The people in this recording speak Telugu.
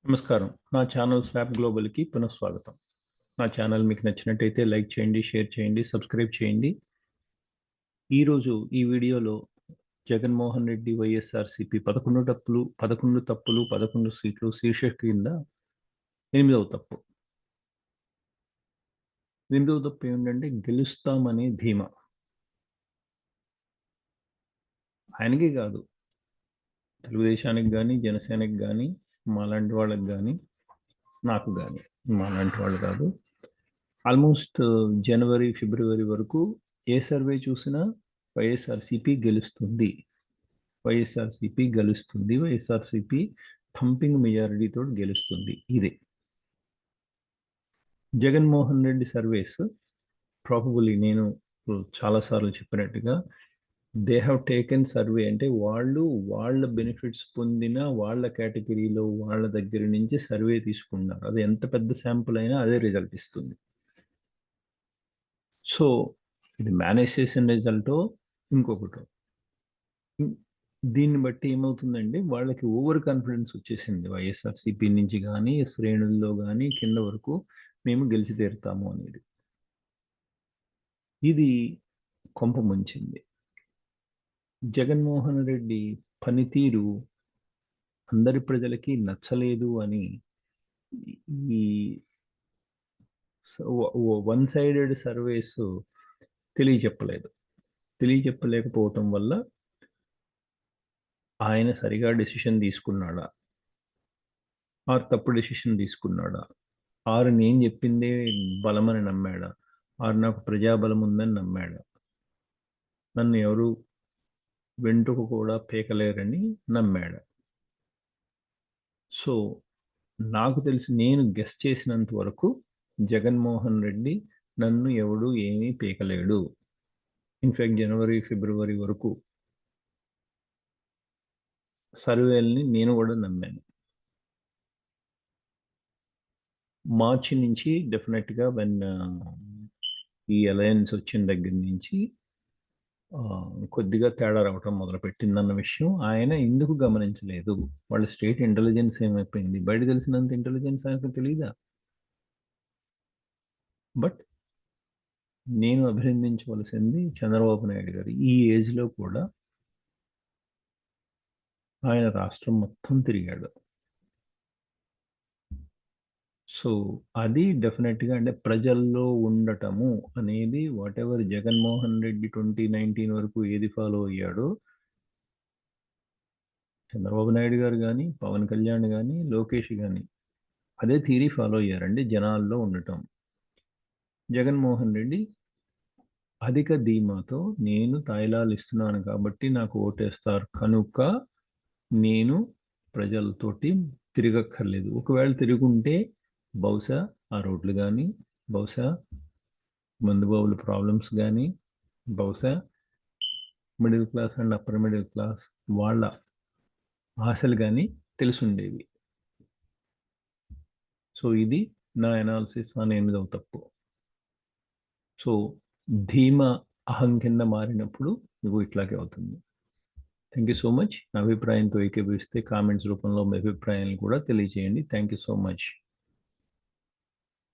నమస్కారం. నా ఛానల్ స్వాప్ గ్లోబల్‌కి పునఃస్వాగతం. నా ఛానల్ మీకు నచ్చినట్టయితే లైక్ చేయండి, షేర్ చేయండి, సబ్స్క్రైబ్ చేయండి. ఈరోజు ఈ వీడియోలో జగన్మోహన్ రెడ్డి వైఎస్ఆర్‌సీపీ 11 తప్పులు, 11 సీట్లు శీర్షిక కింద ఎనిమిదవ తప్పు. ఎనిమిదవ తప్పు ఏంటంటే గెలుస్తామనే ధీమా. ఆయనకే కాదు, తెలుగుదేశానికి గానీ, జనసేనకి గానీ, మాలాంటి వాళ్ళకి గానీ, నాకు గానీ, మాలాంటి వాళ్ళు కాదు. ఆల్మోస్ట్ జనవరి, ఫిబ్రవరి వరకు ఏ సర్వే చూసినా వైఎస్ఆర్సీపీ గెలుస్తుంది, వైఎస్ఆర్సీపీ గెలుస్తుంది, వైఎస్ఆర్సీపీ థంపింగ్ మెజారిటీతో గెలుస్తుంది. ఇదే జగన్మోహన్ రెడ్డి సర్వేస్ ప్రాబబుల్లీ నేను చాలాసార్లు చెప్పినట్టుగా దే హ్యావ్ టేకెన్ సర్వే అంటే వాళ్ళు వాళ్ళ బెనిఫిట్స్ పొందిన వాళ్ళ కేటగిరీలో వాళ్ళ దగ్గర నుంచి సర్వే తీసుకున్నారు. అది ఎంత పెద్ద శాంపుల్ అయినా అదే రిజల్ట్ ఇస్తుంది. సో ఇది మేనేజ్ చేసిన రిజల్టో ఇంకొకటో, దీన్ని బట్టి ఏమవుతుందంటే వాళ్ళకి ఓవర్ కాన్ఫిడెన్స్ వచ్చేసింది వైఎస్ఆర్సీపీ నుంచి కానీ, శ్రేణుల్లో కానీ కింద వరకు మేము గెలిచి తీరుతాము అనేది. ఇది కొంప ముంచింది. జగన్మోహన్ రెడ్డి పనితీరు అందరి ప్రజలకి నచ్చలేదు అని ఈ వన్ సైడెడ్ సర్వేస్ తెలియచెప్పలేకపోవటం వల్ల ఆయన సరిగా డెసిషన్ తీసుకున్నాడా, ఆరు తప్పు డెసిషన్ తీసుకున్నాడా, ఆరు నేను చెప్పిందే బలమని నమ్మాడా, ఆరు నాకు ప్రజాబలం ఉందని నమ్మాడా, నన్ను ఎవరు వెంట్రుక కూడా పీకలేరని నమ్మాడా. సో నాకు తెలిసి నేను గెస్ చేసినంత వరకు జగన్మోహన్ రెడ్డి నన్ను ఎవడు ఏమీ పీకలేడు. ఇన్ఫాక్ట్ జనవరి, ఫిబ్రవరి వరకు సర్వేల్ని నేను కూడా నమ్మాను. మార్చి నుంచి డెఫినెట్గా ఈ అలయన్స్ వచ్చిన దగ్గర నుంచి కొద్దిగా తేడా రావటం మొదలుపెట్టిందన్న విషయం ఆయన ఎందుకు గమనించలేదు? వాళ్ళ స్టేట్ ఇంటెలిజెన్స్ ఏమైపోయింది? బయట తెలిసినంత ఇంటెలిజెన్స్ ఆయనకు తెలియదా? బట్ నేను అభినందించవలసింది చంద్రబాబు నాయుడు గారు. ఈ ఏజ్లో కూడా ఆయన రాష్ట్రం మొత్తం తిరిగాడు. సో అది డెఫినెట్గా అంటే ప్రజల్లో ఉండటము అనేది వాట్ ఎవర్ జగన్మోహన్ రెడ్డి 2019 వరకు ఏది ఫాలో అయ్యాడో చంద్రబాబు నాయుడు గారు కానీ, పవన్ కళ్యాణ్ కానీ, లోకేష్ కానీ అదే థీరీ ఫాలో అయ్యారండి. జనాల్లో ఉండటం. జగన్మోహన్ రెడ్డి అధిక ధీమాతో నేను తాయిలాలు ఇస్తున్నాను కాబట్టి నాకు ఓటేస్తారు కనుక నేను ప్రజలతోటి తిరగక్కర్లేదు. ఒకవేళ తిరుగుంటే బహుశా ఆ రోడ్లు కానీ, బహుశా మందుబాబుల ప్రాబ్లమ్స్ కానీ, బహుశా middle class and upper middle class వాళ్ళ ఆశలు కానీ తెలుసుండేవి. సో ఇది నా అనాలిసిస్ ఆన్ 8వ తప్పు. సో ధీమా అహం కింద మారినప్పుడు ఇవి ఇట్లాగే అవుతుంది. Thank you so much. నా అభిప్రాయంతో ఏకీభవిస్తే కామెంట్స్ రూపంలో మీ అభిప్రాయాలను కూడా తెలియజేయండి. Thank you so much.